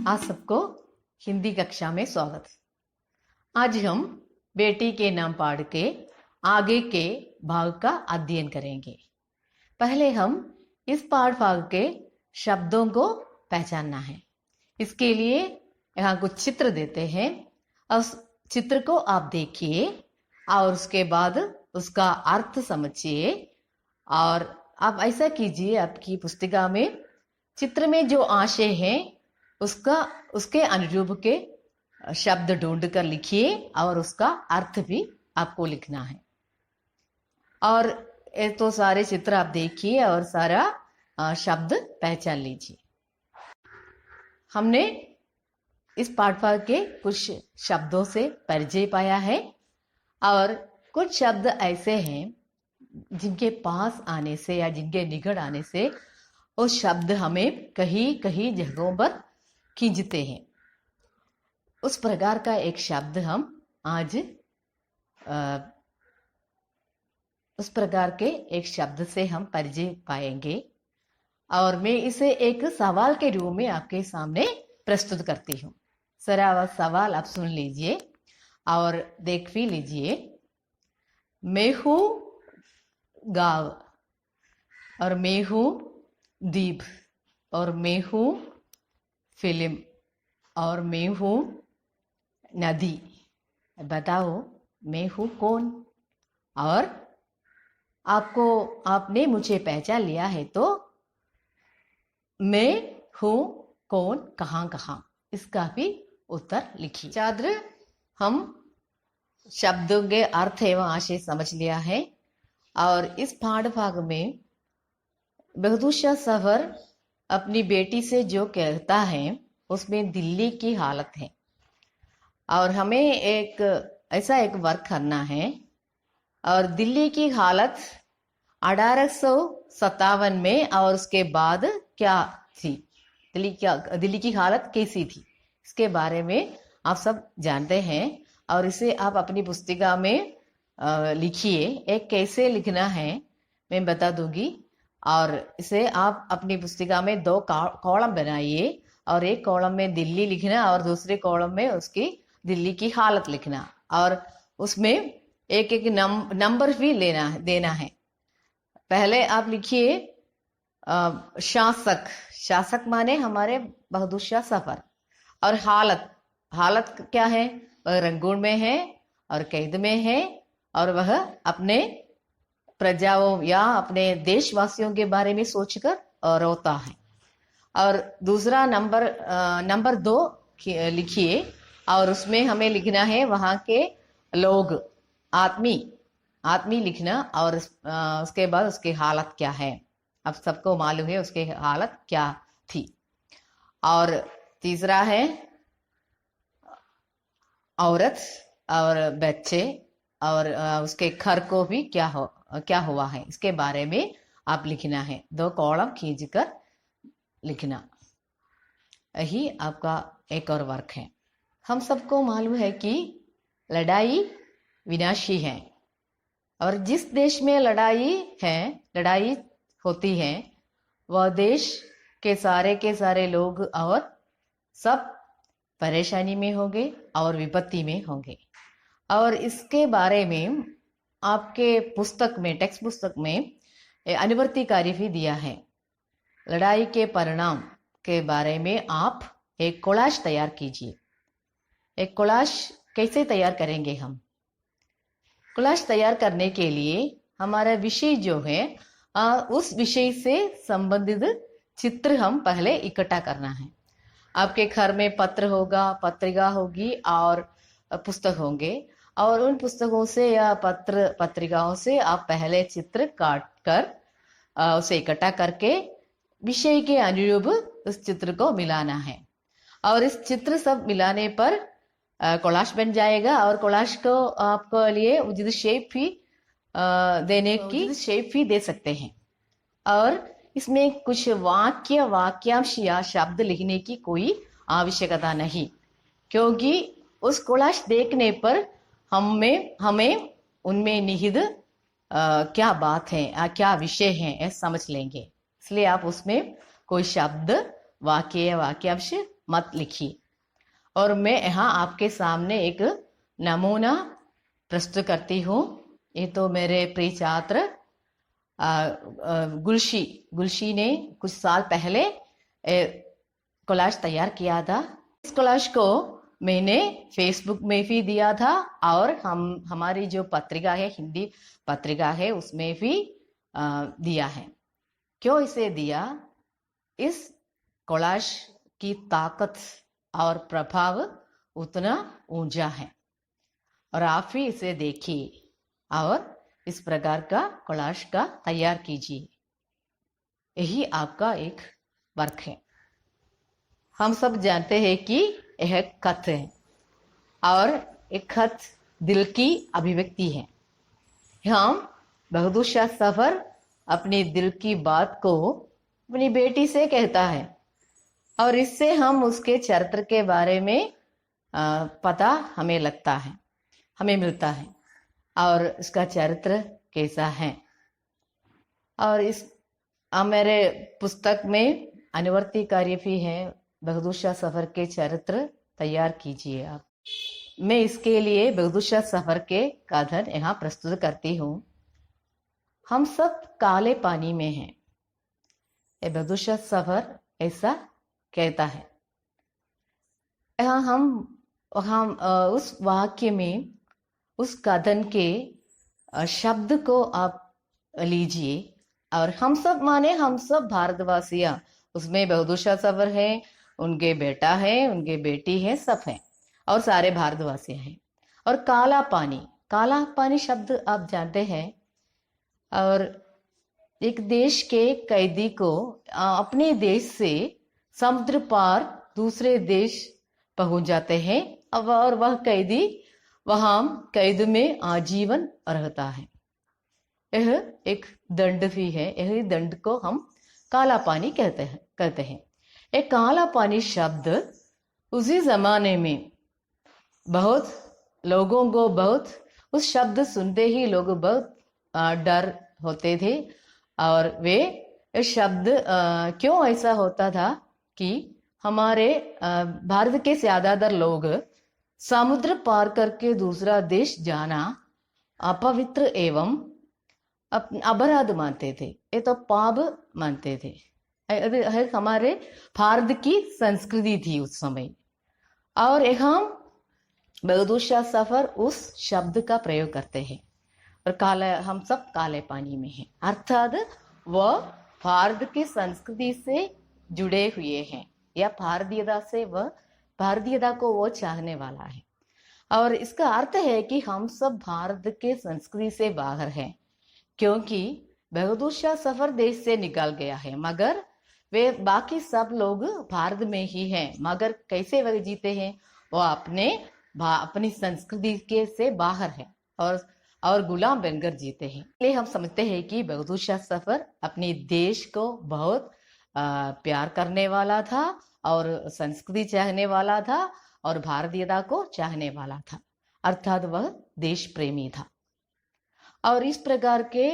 आप सबको हिंदी कक्षा में स्वागत। आज हम बेटी के नाम पाठ के आगे के भाग का अध्ययन करेंगे। पहले हम इस पाठ भाग के शब्दों को पहचानना है। इसके लिए यहाँ कुछ चित्र देते हैं और उस चित्र को आप देखिए और उसके बाद उसका अर्थ समझिए। और आप ऐसा कीजिए, आपकी पुस्तिका में चित्र में जो आशय है उसके अनुरूप के शब्द ढूंढ कर लिखिए और उसका अर्थ भी आपको लिखना है। और ये तो सारे चित्र आप देखिए और सारा शब्द पहचान लीजिए। हमने इस पाठभाग के कुछ शब्दों से परिचय पाया है और कुछ शब्द ऐसे हैं जिनके पास आने से या जिनके निकट आने से वो शब्द हमें कहीं कहीं जगहों पर खींचते हैं। उस प्रकार का एक शब्द हम आज उस प्रकार के एक शब्द से हम परिचय पाएंगे और मैं इसे एक सवाल के रूप में आपके सामने प्रस्तुत करती हूँ। जरा वह सवाल आप सुन लीजिए और देख भी लीजिए। मैं हूँ गाँव और मैं हूँ दीप और मैं हूँ फिल्म और मैं हूँ नदी। बताओ मैं हूँ कौन? और आपने मुझे पहचान लिया है तो मैं हूँ कौन, कहाँ कहाँ, इसका भी उत्तर लिखिए। छात्र, हम शब्दों के अर्थ एवं आशय समझ लिया है और इस पाठ भाग में बहदूशा सफर अपनी बेटी से जो कहता है उसमें दिल्ली की हालत है और हमें ऐसा एक वर्क करना है। और दिल्ली की हालत 1857 में और उसके बाद क्या थी, दिल्ली की हालत कैसी थी, इसके बारे में आप सब जानते हैं और इसे आप अपनी पुस्तिका में लिखिए। एक कैसे लिखना है मैं बता दूंगी और इसे आप अपनी पुस्तिका में 2 कॉलम बनाइए और एक कॉलम में दिल्ली लिखना और दूसरे कॉलम में उसकी दिल्ली की हालत लिखना और उसमें एक एक नंबर भी देना है। पहले आप लिखिए शासक माने हमारे बहादुर शाह सफर और हालत क्या है? वह रंगून में है और कैद में है और वह अपने प्रजाओं या अपने देशवासियों के बारे में सोचकर रोता है। और दूसरा नंबर 2 लिखिए और उसमें हमें लिखना है वहाँ के लोग, आदमी लिखना और उसके बाद उसकी हालत क्या है। अब सबको मालूम है उसकी हालत क्या थी। और तीसरा है औरत और बच्चे और उसके घर को भी क्या हुआ है, इसके बारे में आप लिखना है। 2 कॉलम खींचकर लिखना। यही आपका एक और वर्क है। हम सबको मालूम है कि लड़ाई विनाशी है और जिस देश में लड़ाई होती है वह देश के सारे लोग और सब परेशानी में होंगे और विपत्ति में होंगे। और इसके बारे में आपके टेक्स्ट पुस्तक में अनुवर्ती कार्य भी दिया है। लड़ाई के परिणाम के बारे में आप एक कोलाज तैयार कीजिए। एक कोलाज कैसे तैयार करेंगे हम? कोलाज तैयार करने के लिए हमारा विषय जो है उस विषय से संबंधित चित्र हम पहले इकट्ठा करना है। आपके घर में पत्र होगा, पत्रिका होगी और पुस्तक होंगे और उन पुस्तकों से या पत्रिकाओं से आप पहले चित्र काट कर उसे इकट्ठा करके विषय के अनुरूप उस चित्र को मिलाना है और इस चित्र सब मिलाने पर कोलाज बन जाएगा और कोलाज को आपको लिए उचित शेप भी दे सकते हैं। और इसमें कुछ वाक्यांश या शब्द लिखने की कोई आवश्यकता नहीं, क्योंकि उस कोलाज देखने पर हमें उनमें निहित क्या बात है, क्या विषय है, समझ लेंगे। इसलिए आप उसमें कोई शब्द वाक्यांश मत लिखिए। और मैं यहाँ आपके सामने एक नमूना प्रस्तुत करती हूँ। ये तो मेरे प्रिय छात्र गुलशी ने कुछ साल पहले कोलाज तैयार किया था। इस कोलाज को मैंने फेसबुक में भी दिया था और हमारी जो पत्रिका है, हिंदी पत्रिका है, उसमें भी दिया है। क्यों इसे दिया? इस कोलाज की ताकत और प्रभाव उतना ऊंचा है और आप भी इसे देखिए और इस प्रकार का कोलाज का तैयार कीजिए। यही आपका एक वर्क है। हम सब जानते हैं कि यह खत है और एक खत दिल की अभिव्यक्ति है। हम बहादुर शाह सफर अपने दिल की बात को अपनी बेटी से कहता है और इससे हम उसके चरित्र के बारे में पता हमें लगता है, हमें मिलता है और इसका चरित्र कैसा है। और इस मेरे पुस्तक में अनुवर्ती कार्य भी है। बहादुर शाह सफर के चरित्र तैयार कीजिए आप। मैं इसके लिए बहादुर शाह सफर के कथन यहाँ प्रस्तुत करती हूँ। हम सब काले पानी में हैं। ये बहादुर शाह सफर ऐसा कहता है। यहाँ हम उस वाक्य में उस कथन के शब्द को आप लीजिए और हम सब माने हम सब भारतवासियां, उसमें बहादुर शाह सफर है, उनके बेटा है, उनके बेटी है, सब हैं और सारे भारतवासी हैं। और काला पानी शब्द आप जानते हैं। और एक देश के कैदी को अपने देश से समुद्र पार दूसरे देश पहुंच जाते हैं और वह कैदी वहां कैद में आजीवन रहता है। यह एक दंड भी है। यही दंड को हम काला पानी कहते हैं। एक काला पानी शब्द उसी जमाने में बहुत लोगों को उस शब्द सुनते ही लोग बहुत डर होते थे और वे शब्द क्यों ऐसा होता था कि हमारे भारत के ज्यादातर लोग समुद्र पार करके दूसरा देश जाना अपवित्र एवं अपराध मानते थे। ये तो पाप मानते थे। हमारे भारत की संस्कृति थी उस समय। और हम बहादुर शाह सफर उस शब्द का प्रयोग करते हैं और हम सब काले पानी में हैं, अर्थात वह भारत की संस्कृति से जुड़े हुए हैं या भारतीयता को वो चाहने वाला है। और इसका अर्थ है कि हम सब भारत के संस्कृति से बाहर हैं, क्योंकि बहादुर शाह सफर देश से निकल गया है मगर वे बाकी सब लोग भारत में ही हैं। मगर कैसे वे जीते हैं? वो अपनी संस्कृति के से बाहर है और गुलाम बनकर जीते हैं। इसलिए हम समझते हैं कि बहादुर शाह सफर अपने देश को बहुत प्यार करने वाला था और संस्कृति चाहने वाला था और भारतीयता को चाहने वाला था, अर्थात वह देश प्रेमी था। और इस प्रकार के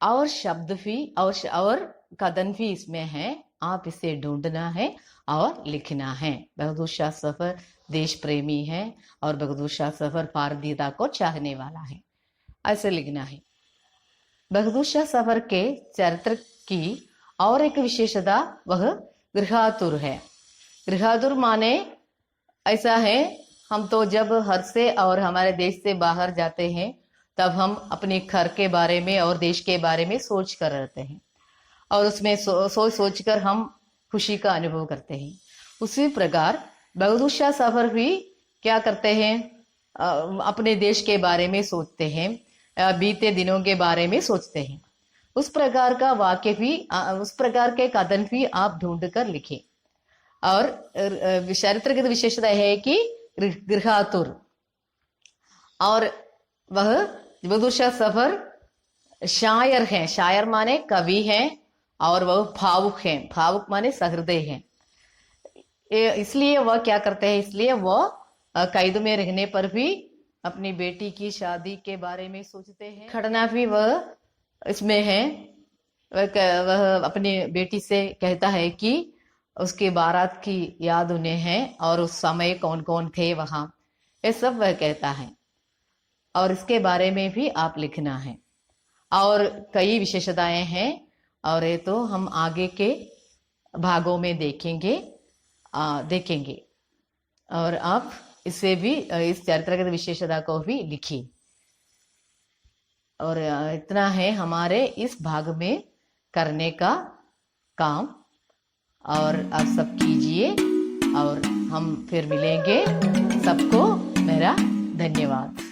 और शब्द भी और कथन भी इसमें है। आप इसे ढूंढना है और लिखना है। बहादुर शाह सफर देश प्रेमी है और बहादुर शाह सफर भारतीयता को चाहने वाला है, ऐसे लिखना है। बहादुर शाह सफर के चरित्र की और एक विशेषता वह गृहातुर है। गृहातुर माने ऐसा है, हम तो जब घर से और हमारे देश से बाहर जाते हैं तब हम अपने घर के बारे में और देश के बारे में सोच कर रहते हैं और उसमें सोच कर हम खुशी का अनुभव करते हैं। उसी प्रकार बहादुर शाह सफर भी क्या करते हैं? अपने देश के बारे में सोचते हैं, बीते दिनों के बारे में सोचते हैं। उस प्रकार का वाक्य भी उस प्रकार के कथन भी आप ढूंढ कर लिखें। और चरित्र की विशेषता है कि गृहातुर, और वह बहादुर शाह सफर शायर हैं। शायर माने कवि हैं और वह भावुक हैं। भावुक माने सहृदय हैं। इसलिए वह क्या करते हैं? इसलिए वह कैद में रहने पर भी अपनी बेटी की शादी के बारे में सोचते हैं। घटना भी वह इसमें है। वह अपनी बेटी से कहता है कि उसकी बारात की याद उन्हें है और उस समय कौन कौन थे वहां, ये सब वह कहता है। और इसके बारे में भी आप लिखना है। और कई विशेषताएं हैं और ये तो हम आगे के भागों में देखेंगे। और आप इसे भी इस चारित्रिक विशेषता को भी लिखिए। और इतना है हमारे इस भाग में करने का काम। और आप सब कीजिए और हम फिर मिलेंगे। सबको मेरा धन्यवाद।